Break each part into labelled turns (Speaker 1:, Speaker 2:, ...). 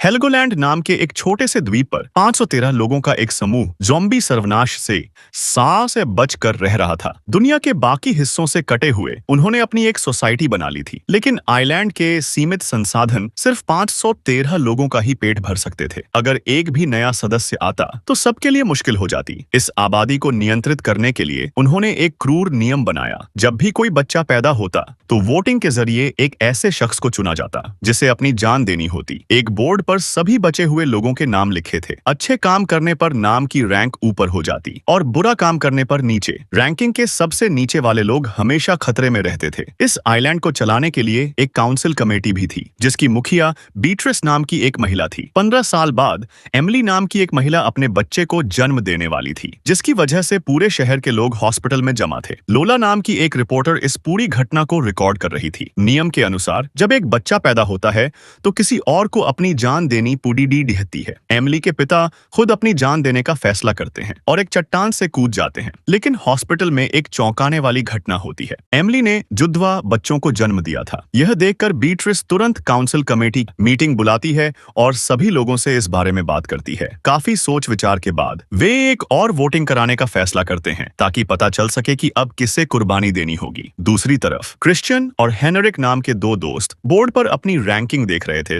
Speaker 1: हेलगोलैंड नाम के एक छोटे से द्वीप पर 513 लोगों का एक समूह ज़ॉम्बी सर्वनाश से सांस से बचकर रह रहा था। दुनिया के बाकी हिस्सों से कटे हुए उन्होंने अपनी एक सोसाइटी बना ली थी, लेकिन आइलैंड के सीमित संसाधन सिर्फ 513 लोगों का ही पेट भर सकते थे। अगर एक भी नया सदस्य आता तो सबके लिए मुश्किल हो जाती। इस आबादी को नियंत्रित करने के लिए उन्होंने एक क्रूर नियम बनाया। जब भी कोई बच्चा पैदा होता तो वोटिंग के जरिए एक ऐसे शख्स को चुना जाता जिसे अपनी जान देनी होती। एक बोर्ड पर सभी बचे हुए लोगों के नाम लिखे थे। अच्छे काम करने पर नाम की रैंक ऊपर हो जाती और बुरा काम करने पर नीचे। रैंकिंग के सबसे नीचे वाले लोग हमेशा खतरे में रहते थे। इस आइलैंड को चलाने के लिए एक काउंसिल कमेटी भी थी, जिसकी मुखिया बीट्रिस नाम की एक महिला थी। 15 साल बाद एमिली नाम की एक महिला अपने बच्चे को जन्म देने वाली थी, जिसकी वजह से पूरे शहर के लोग हॉस्पिटल में जमा थे। लोला नाम की एक रिपोर्टर इस पूरी घटना को रिकॉर्ड कर रही थी। नियम के अनुसार जब एक बच्चा पैदा होता है तो किसी और को अपनी जान देनी पुडीडी दिहती है। एमिली के पिता खुद अपनी जान देने का फैसला करते हैं और एक चट्टान से कूद जाते हैं, लेकिन हॉस्पिटल में एक चौंकाने वाली घटना होती है। एमिली ने जुड़वा बच्चों को जन्म दिया था। यह देखकर बीट्रिस तुरंत काउंसिल कमेटी मीटिंग बुलाती है और सभी लोगों से इस बारे में बात करती है। काफी सोच विचार के बाद वे एक और वोटिंग कराने का फैसला करते हैं ताकि पता चल सके कि अब किसे कुर्बानी देनी होगी। दूसरी तरफ क्रिश्चियन और हेनरिक नाम के दो दोस्त बोर्ड पर अपनी रैंकिंग देख रहे थे।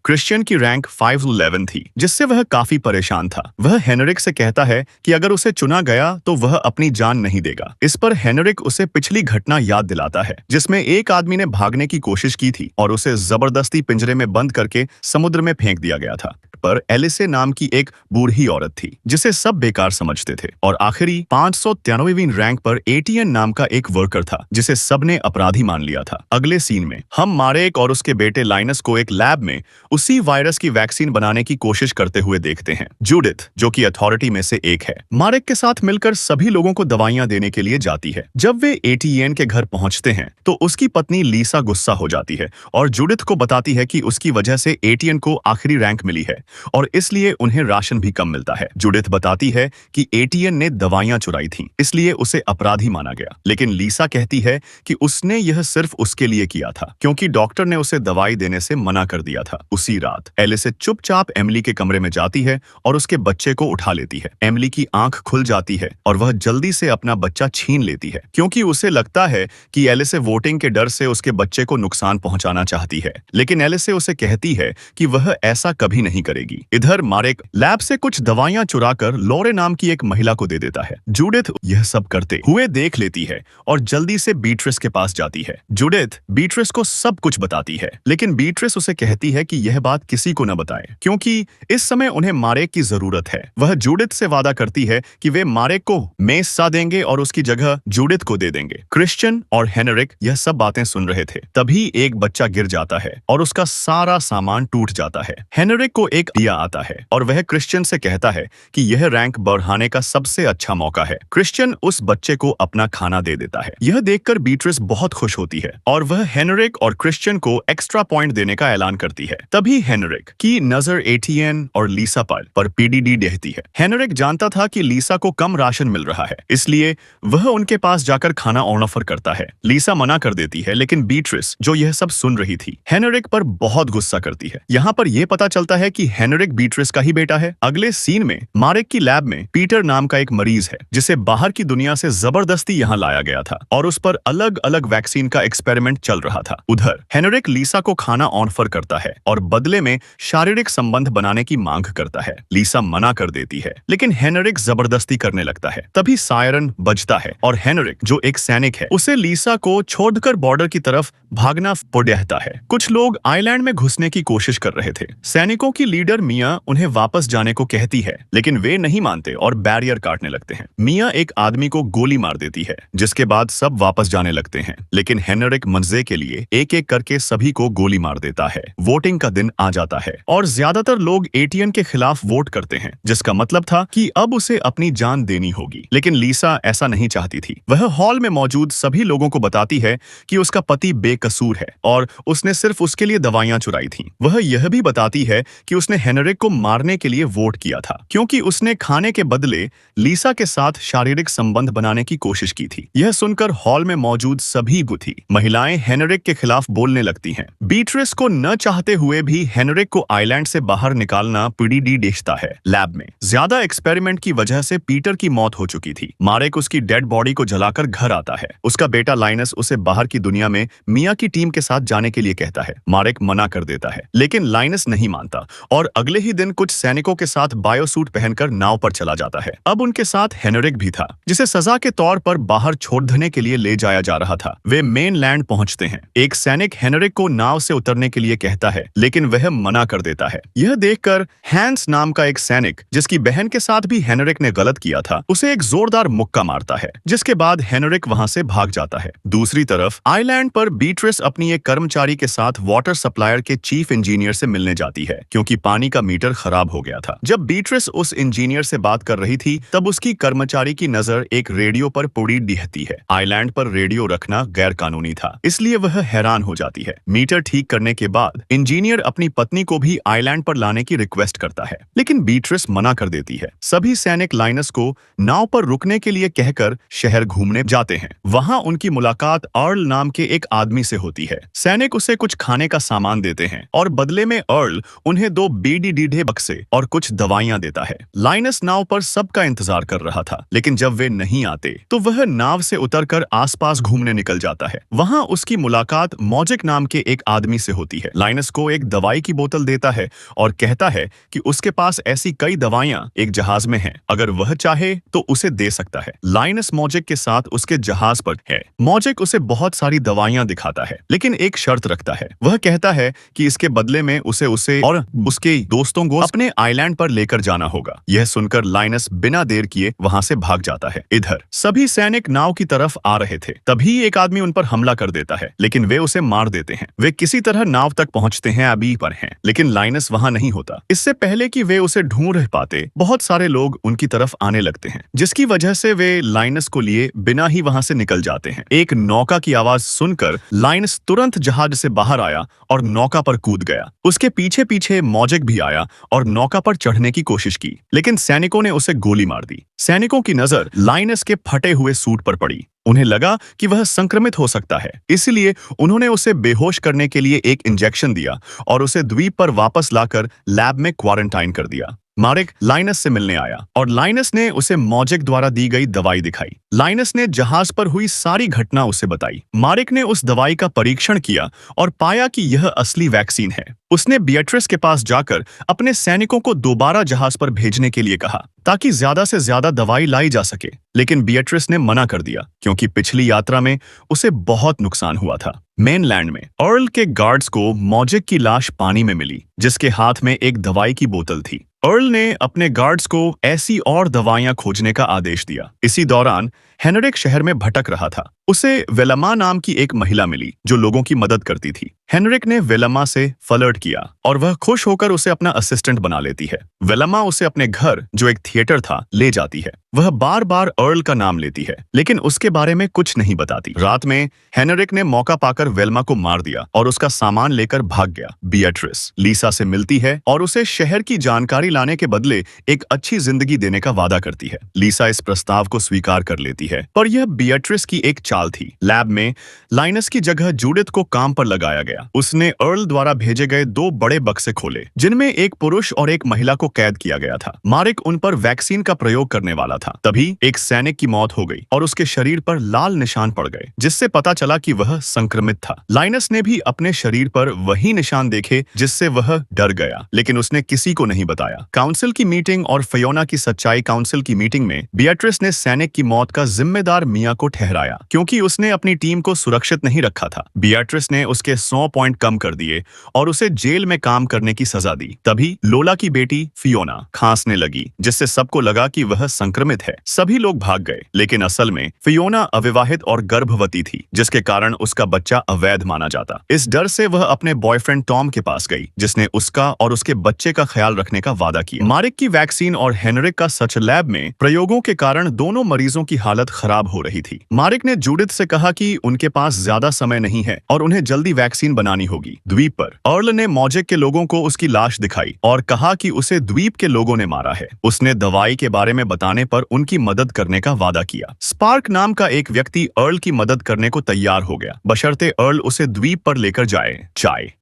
Speaker 1: क्रिश्चियन की रैंक 511 थी, जिससे वह काफी परेशान था। वह हेनरिक से कहता है कि अगर उसे चुना गया तो वह अपनी जान नहीं देगा। इस पर हेनरिक उसे पिछली घटना याद दिलाता है, जिसमें एक आदमी ने भागने की कोशिश की थी और उसे जबरदस्ती पिंजरे में बंद करके समुद्र में फेंक दिया गया था। पर एलिसे नाम की एक बूढ़ी औरत थी, जिसे सब बेकार समझते थे। और आखिरी 593वीं रैंक पर एटीएन नाम का एक वर्कर था, जिसे सबने अपराधी मान लिया था। अगले सीन में हम मारेक और उसके बेटे लाइनस को एक लैब में उसी वायरस की वैक्सीन बनाने की कोशिश करते हुए देखते हैं। जूडिथ, जो कि अथॉरिटी में से एक है, मारेक के साथ मिलकर सभी लोगों को दवाइयां देने के लिए जाती है। जब वे एटीएन के घर पहुंचते हैं तो उसकी पत्नी लीसा गुस्सा हो जाती है और जूडिथ को बताती है कि उसकी वजह से एटीएन को आखिरी रैंक मिली है और इसलिए उन्हें राशन भी कम मिलता है। जूडिथ बताती है कि एटीएन ने दवाइयां चुराई थीं, इसलिए उसे अपराधी माना गया। लेकिन लीसा कहती है कि उसने यह सिर्फ उसके लिए किया था, क्योंकि डॉक्टर ने उसे दवाई देने से मना कर दिया था। उसी रात एलिसे चुपचाप एमिली के कमरे में जाती है और उसके बच्चे को उठा लेती है। एमिली की आंख खुल जाती है और वह जल्दी से अपना बच्चा छीन लेती है, क्योंकि उसे लगता है कि एलिसे वोटिंग के डर से उसके बच्चे को नुकसान पहुंचाना चाहती है। लेकिन एलिसे उसे कहती है कि वह ऐसा कभी नहीं करेगी। इधर मारेक लैब से कुछ दवाइयां चुराकर लोरे नाम की एक महिला को दे देता है। जूडिथ यह सब करते हुए देख लेती है और जल्दी से बीट्रिस के पास जाती है। जूडिथ बीट्रिस को सब कुछ बताती है, लेकिन बीट्रिस उसे कहती है कि यह बात किसी को न बताए, क्योंकि इस समय उन्हें मारेक की जरूरत है। वह जूडिथ से वादा करती है कि वे मारेक को मेसा देंगे और उसकी जगह जूडिथ को दे देंगे। क्रिश्चियन और हेनरिक यह सब बातें सुन रहे थे। तभी एक बच्चा गिर जाता है और उसका सारा सामान टूट जाता है। हेनरिक को एक दिया आता है और वह क्रिश्चियन से कहता है कि यह रैंक बढ़ाने का सबसे अच्छा मौका है। क्रिश्चियन उस बच्चे को अपना खाना दे देता है। यह देखकर बीट्रिस बहुत खुश होती है और वह हेनरिक और क्रिश्चियन को एक्स्ट्रा पॉइंट देने का ऐलान करती है। तभी हेनरिक की नजर एटीएन और लीसा पर पीडीडी देखती है। हेनरिक जानता था कि लीसा को कम राशन मिल रहा है, इसलिए वह उनके पास जाकर खाना ऑफर करता है। लीसा मना कर देती है, लेकिन बीट्रिस, जो यह सब सुन रही थी, हेनरिक पर बहुत गुस्सा करती है। यहाँ पर यह पता चलता है कि हेनरिक बीट्रिस का ही बेटा है। अगले सीन में मारेक की लैब में पीटर नाम का एक मरीज है, जिसे बाहर की दुनिया से जबरदस्ती यहाँ लाया गया था और उस पर अलग अलग वैक्सीन का एक्सपेरिमेंट चल रहा था। उधर हेनरिक लीसा को खाना ऑफर करता है और बदले में शारीरिक संबंध बनाने की मांग करता है। लीसा मना कर देती है, लेकिन हेनरिक जबरदस्ती करने लगता है। तभी सायरन बजता है और हेनरिक, जो एक सैनिक है, उसे लीसा को छोड़कर बॉर्डर की तरफ भागना पड़ता है। कुछ लोग आइलैंड में घुसने की कोशिश कर रहे थे। सैनिकों की लीडर मिया उन्हें वापस जाने को कहती है, लेकिन वे नहीं मानते और बैरियर काटने लगते हैं। मिया एक आदमी को गोली मार देती है, जिसके बाद सब वापस जाने लगते हैं। लेकिन हेनरिक मजे के लिए एक एक करके सभी को गोली मार देता है। वोटिंग का दिन आ जाता है और ज्यादातर लोग एटीएन के खिलाफ वोट करते हैं, जिसका मतलब था कि अब उसे अपनी जान देनी होगी। लेकिन लीसा ऐसा नहीं चाहती थी। वह हॉल में मौजूद सभी लोगों को बताती है कि उसका पति बेकसूर है और उसने सिर्फ उसके लिए दवाइयां चुराई थीं। वह यह भी बताती है कि उसने उसने हेनरिक को मारने के लिए वोट किया था क्योंकि उसने खाने के बदले लीसा के साथ शारीरिक संबंध बनाने की कोशिश की थी। यह सुनकर हॉल में मौजूद सभी गुथी महिलाएं हेनरिक के खिलाफ बोलने लगती हैं। बीट्रिस को न चाहते हुए भी हेनरिक को आइलैंड से बाहर निकालना पीडीडी देखता है। लैब में ज्यादा एक्सपेरिमेंट की वजह से पीटर की मौत हो चुकी थी। मारेक उसकी डेड बॉडी को जलाकर घर आता है। उसका बेटा लाइनस उसे बाहर की दुनिया में मिया की टीम के साथ जाने के लिए कहता है। मारेक मना कर देता है, लेकिन लाइनस नहीं मानता और अगले ही दिन कुछ सैनिकों के साथ बायोसूट पहनकर नाव पर चला जाता है। अब उनके साथ हेनरिक भी था, जिसे सजा के तौर पर बाहर छोड़ देने के लिए ले जाया जा रहा था। वे मेनलैंड पहुंचते हैं। एक सैनिक हेनरिक को नाव से उतरने के लिए कहता है, लेकिन वह मना कर देता है। यह देखकर हैंस नाम का एक सैनिक, जिसकी बहन के साथ भी हेनरिक ने गलत किया था, उसे एक जोरदार मुक्का मारता है, जिसके बाद हेनरिक वहां से भाग जाता है। दूसरी तरफ आइलैंड पर बीट्रिस अपनी एक कर्मचारी के साथ वाटर सप्लायर के चीफ इंजीनियर से मिलने जाती है क्योंकि पानी का मीटर खराब हो गया था। जब बीट्रिस उस इंजीनियर से बात कर रही थी, तब उसकी कर्मचारी की नजर एक रेडियो पर पड़ी दिखती है। आइलैंड पर रेडियो रखना गैर कानूनी था, इसलिए वह हैरान हो जाती है। मीटर ठीक करने के बाद इंजीनियर अपनी पत्नी को भी आइलैंड पर लाने की रिक्वेस्ट करता है, लेकिन बीट्रिस मना कर देती है। सभी सैनिक लाइनस को नाव पर रुकने के लिए कहकर शहर घूमने जाते हैं। वहां उनकी मुलाकात अर्ल नाम के एक आदमी से होती है। सैनिक उसे कुछ खाने का सामान देते हैं और बदले में अर्ल उन्हें 2 बीडी बक्से और कुछ दवाइयां देता है। लाइनस नाव पर सबका इंतजार कर रहा था, लेकिन जब वे नहीं आते तो वह नाव से उतरकर आसपास घूमने निकल जाता है। वहां उसकी मुलाकात मॉजिक नाम के एक आदमी से होती है। लाइनस को एक दवाई की बोतल देता है और कहता है कि उसके पास ऐसी कई दवाइयां एक जहाज में हैं, अगर वह चाहे तो उसे दे सकता है। लाइनस मॉजिक के साथ उसके जहाज पर है। मॉजिक उसे बहुत सारी दवाइयां दिखाता है, लेकिन एक शर्त रखता है। वह कहता है कि इसके बदले में उसे और उसके दोस्तों को अपने आइलैंड पर लेकर जाना होगा। यह सुनकर लाइनस बिना देर किए वहां से भाग जाता है। इधर सभी सैनिक नाव की तरफ आ रहे थे, तभी एक आदमी उन पर हमला कर देता है, लेकिन वे उसे मार देते हैं। वे किसी तरह नाव तक पहुंचते हैं, अभी पर हैं, लेकिन लाइनस वहां नहीं होता। इससे पहले कि वे उसे ढूंढ पाते, बहुत सारे लोग उनकी तरफ आने लगते हैं, जिसकी वजह से वे लाइनस को लिए बिना ही वहां से निकल जाते हैं। एक नौका की आवाज सुनकर लाइनस तुरंत जहाज से बाहर आया और नौका पर कूद गया। उसके पीछे पीछे मॉजिक भी आया और नौका पर चढ़ने की कोशिश की, लेकिन सैनिकों ने उसे गोली मार दी। सैनिकों की नजर लाइनस के फटे हुए सूट पर पड़ी। उन्हें लगा कि वह संक्रमित हो सकता है, इसलिए उन्होंने उसे बेहोश करने के लिए एक इंजेक्शन दिया और उसे द्वीप पर वापस लाकर लैब में क्वारंटाइन कर दिया। मारेक लाइनस से मिलने आया और लाइनस ने उसे मॉजिक द्वारा दी गई दवाई दिखाई। लाइनस ने जहाज पर हुई सारी घटना उसे बताई। मारेक ने उस दवाई का परीक्षण किया और पाया कि यह असली वैक्सीन है। उसने बिएट्रिस के पास जाकर अपने सैनिकों को दोबारा जहाज पर भेजने के लिए कहा ताकि ज्यादा से ज्यादा दवाई लाई जा सके, लेकिन बिएट्रिस ने मना कर दिया क्योंकि पिछली यात्रा में उसे बहुत नुकसान हुआ था। मेनलैंड में अर्ल के गार्ड्स को मॉजिक की लाश पानी में मिली, जिसके हाथ में एक दवाई की बोतल थी। अर्ल ने अपने गार्ड्स को ऐसी और दवाइयां खोजने का आदेश दिया। इसी दौरान हेनरिक शहर में भटक रहा था। उसे वेलमा नाम की एक महिला मिली जो लोगों की मदद करती थी। हेनरिक ने वेलमा से फ्लर्ट किया और वह खुश होकर उसे अपना असिस्टेंट बना लेती है। वेलमा उसे अपने घर, जो एक थिएटर था, ले जाती है। वह बार बार अर्ल का नाम लेती है, लेकिन उसके बारे में कुछ नहीं बताती। रात में हेनरिक ने मौका पाकर वेलमा को मार दिया और उसका सामान लेकर भाग गया। बिएट्रिस लीसा से मिलती है और उसे शहर की जानकारी लाने के बदले एक अच्छी जिंदगी देने का वादा करती है। लीसा इस प्रस्ताव को स्वीकार कर लेती है, पर यह बिएट्रिस की एक चाल थी। लैब में लाइनस की जगह जूडिथ को काम पर लगाया गया। उसने अर्ल द्वारा भेजे गए 2 बड़े बक्से खोले, जिनमें एक पुरुष और एक महिला को कैद किया गया था। मारेक उन पर वैक्सीन का प्रयोग करने वाला था। तभी एक सैनिक की मौत हो गई और उसके शरीर पर लाल निशान पड़ गए, जिससे पता चला कि वह संक्रमित था। लाइनस ने भी अपने शरीर पर वही निशान देखे, जिससे वह डर गया, लेकिन उसने किसी को नहीं बताया। काउंसिल की मीटिंग और फियोना की सच्चाई काउंसिल की मीटिंग में बिएट्रिस ने सैनिक की मौत का जिम्मेदार मिया को ठहराया, क्योंकि उसने अपनी टीम को सुरक्षित नहीं रखा था। बिएट्रिस ने उसके 100 पॉइंट कम कर दिए और उसे जेल में काम करने की सजा दी। तभी लोला की बेटी फियोना खांसने लगी, जिससे सबको लगा कि वह संक्रमित है। सभी लोग भाग गए, लेकिन असल में फियोना अविवाहित और गर्भवती थी, जिसके कारण उसका बच्चा अवैध माना जाता। इस डर से वह अपने बॉयफ्रेंड टॉम के पास गई, जिसने उसका और उसके बच्चे का ख्याल रखने का वादा किया। मारेक की वैक्सीन और हेनरिक का सच लैब में प्रयोगों के कारण दोनों मरीजों की हालत हालत खराब हो रही थी। मारिक ने जूडिथ से कहा कि उनके पास ज्यादा समय नहीं है और उन्हें जल्दी वैक्सीन बनानी होगी। द्वीप पर अर्ल ने मॉजेक के लोगों को उसकी लाश दिखाई और कहा कि उसे द्वीप के लोगों ने मारा है। उसने दवाई के बारे में बताने पर उनकी मदद करने का वादा किया। स्पार्क नाम का एक व्यक्ति अर्ल की मदद करने को तैयार हो गया, बशर्ते अर्ल उसे द्वीप पर लेकर जाए।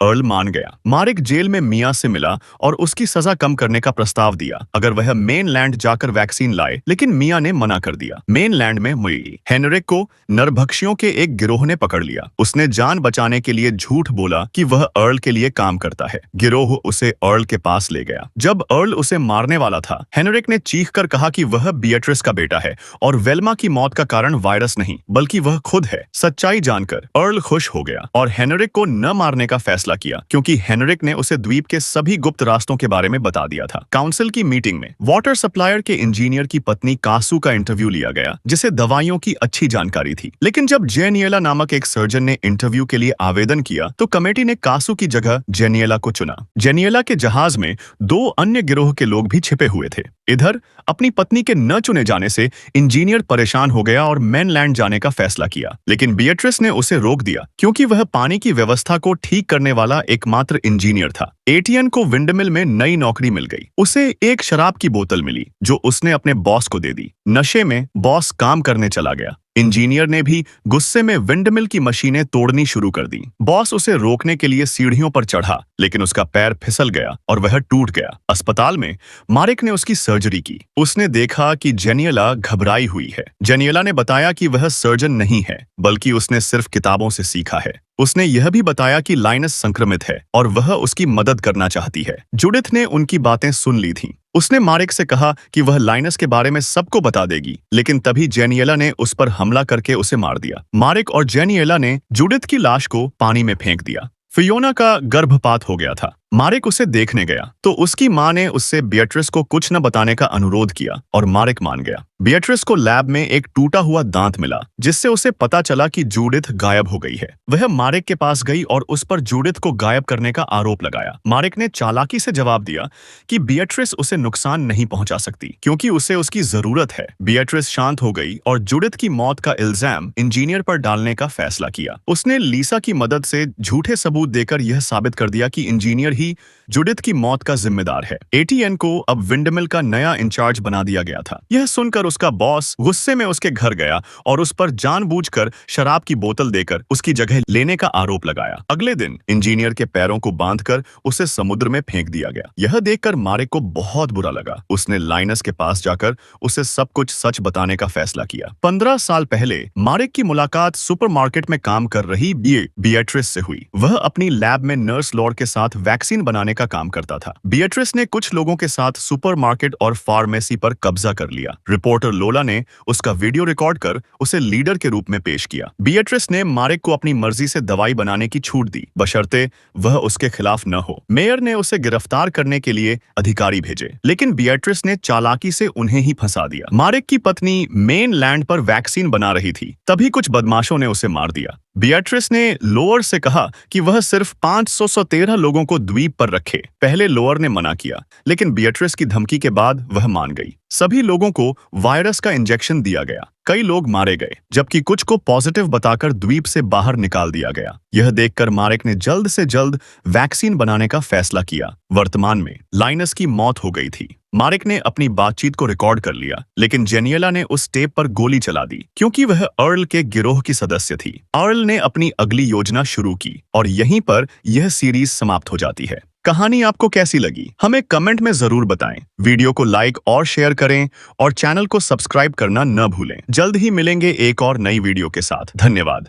Speaker 1: अर्ल मान गया। मारिक जेल में मिया से मिला और उसकी सजा कम करने का प्रस्ताव दिया अगर वह मेनलैंड जाकर वैक्सीन लाए, लेकिन मिया ने मना कर दिया। मेनलैंड में हेनरिक को नरभक्षियों के एक गिरोह ने पकड़ लिया। उसने जान बचाने के लिए झूठ बोला कि वह अर्ल के लिए काम करता है। गिरोह उसे अर्ल के पास ले गया। जब अर्ल उसे मारने वाला था, हेनरिक ने चीखकर कहा कि वह बिएट्रिस का बेटा है और वेल्मा की मौत का कारण वायरस नहीं बल्कि वह खुद है। सच्चाई जानकर अर्ल खुश हो गया और हेनरिक को न मारने का फैसला किया क्योंकि हेनरिक ने उसे द्वीप के सभी गुप्त रास्तों के बारे में बता दिया था। काउंसिल की मीटिंग में वाटर सप्लायर के इंजीनियर की पत्नी कासू का इंटरव्यू लिया गया, जिसे दवाइयों की अच्छी जानकारी थी। लेकिन जब जेनियला नामक एक सर्जन ने इंटरव्यू के लिए आवेदन किया तो कमेटी ने कासू की जगह जेनियला को चुना। जेनियला के जहाज में 2 अन्य गिरोह के लोग भी छिपे हुए थे। इधर अपनी पत्नी के न चुने जाने से इंजीनियर परेशान हो गया और मेनलैंड जाने का फैसला किया, लेकिन बिएट्रिस ने उसे रोक दिया क्योंकि वह पानी की व्यवस्था को ठीक करने वाला एकमात्र इंजीनियर था। एटीएन को विंडमिल में नई नौकरी मिल गई। उसे एक शराब की बोतल मिली जो उसने अपने बॉस को दे दी। नशे में बॉस काम करने चला गया। इंजीनियर ने भी गुस्से में विंडमिल की मशीनें तोड़नी शुरू कर दी। बॉस उसे रोकने के लिए सीढ़ियों पर चढ़ा, लेकिन उसका पैर फिसल गया और वह टूट गया। अस्पताल में मारिक ने उसकी सर्जरी की। उसने देखा कि जेनियला घबराई हुई है। जेनियला ने बताया कि वह सर्जन नहीं है बल्कि उसने सिर्फ किताबों से सीखा है। उसने यह भी बताया कि लाइनस संक्रमित है और वह उसकी मदद करना चाहती है। जूडिथ ने उनकी बातें सुन ली थीं। उसने मारिक से कहा कि वह लाइनस के बारे में सबको बता देगी, लेकिन तभी जेनियला ने उस पर हमला करके उसे मार दिया। मारिक और जेनियला ने जूडिथ की लाश को पानी में फेंक दिया। फियोना का गर्भपात हो गया था। मारिक उसे देखने गया तो उसकी मां ने उससे बिएट्रिस को कुछ न बताने का अनुरोध किया और मारिक मान गया। बिएट्रिस को लैब में एक टूटा हुआ दांत मिला, जिससे उसे पता चला कि जूडिथ गायब हो गई है। वह मारिक के पास गई और उस पर जूडिथ को गायब करने का आरोप लगाया। मारिक ने चालाकी से जवाब दिया कि बिएट्रिस उसे नुकसान नहीं पहुंचा सकती क्योंकि उसे उसकी जरूरत है। बिएट्रिस शांत हो गई और जूडिथ की मौत का इल्जाम इंजीनियर पर डालने का फैसला किया। उसने लीसा की मदद से झूठे सबूत देकर यह साबित कर दिया कि इंजीनियर ही जूडिथ की मौत का जिम्मेदार है। एटीएन को अब विंडमिल का नया इंचार्ज बना दिया गया था। यह सुनकर उसका बॉस गुस्से में उसके घर गया और उस पर जानबूझकर शराब की बोतल देकर उसकी जगह लेने का आरोप लगाया। अगले दिन इंजीनियर के पैरों को बांधकर उसे समुद्र में फेंक दिया गया। यह देखकर मारिक को बहुत बुरा लगा। उसने लाइनस के पास जाकर उसे सब कुछ सच बताने का फैसला किया। 15 साल पहले मारिक की मुलाकात सुपरमार्केट में काम कर रही बिएट्रिस से हुई। वह अपनी लैब में नर्स लॉर्ड के साथ वैक्सीन बनाने का काम करता था। बिएट्रिस ने कुछ लोगों के साथ सुपरमार्केट और फार्मेसी पर कब्जा कर लिया। रिपोर्टर लोला ने उसका वीडियो रिकॉर्ड कर उसे लीडर के रूप में पेश किया। बिएट्रिस ने मारिक को अपनी मर्जी से दवाई बनाने की छूट दी, बशर्ते वह उसके खिलाफ न हो। मेयर ने उसे गिरफ्तार करने के लिए अधिकारी भेजे, लेकिन बिएट्रिस ने चालाकी से उन्हें ही फंसा दिया। मारिक की पत्नी मेनलैंड पर वैक्सीन बना रही थी, तभी कुछ बदमाशों ने उसे मार दिया। बिएट्रिस ने लोअर से कहा कि वह सिर्फ 513 लोगों को द्वीप पर रखे। पहले लोअर ने मना किया, लेकिन बिएट्रिस की धमकी के बाद वह मान गई। सभी लोगों को वायरस का इंजेक्शन दिया गया। कई लोग मारे गए, जबकि कुछ को पॉजिटिव बताकर द्वीप से बाहर निकाल दिया गया। यह देखकर मारिक ने जल्द से जल्द वैक्सीन बनाने का फैसला किया। वर्तमान में लाइनस की मौत हो गई थी। मारिक ने अपनी बातचीत को रिकॉर्ड कर लिया, लेकिन जेनियला ने उस टेप पर गोली चला दी क्योंकि वह अर्ल के गिरोह की सदस्य थी। अर्ल ने अपनी अगली योजना शुरू की और यहीं पर यह सीरीज समाप्त हो जाती है। कहानी आपको कैसी लगी हमें कमेंट में जरूर बताएं। वीडियो को लाइक और शेयर करें और चैनल को सब्सक्राइब करना न भूलें। जल्द ही मिलेंगे एक और नई वीडियो के साथ। धन्यवाद।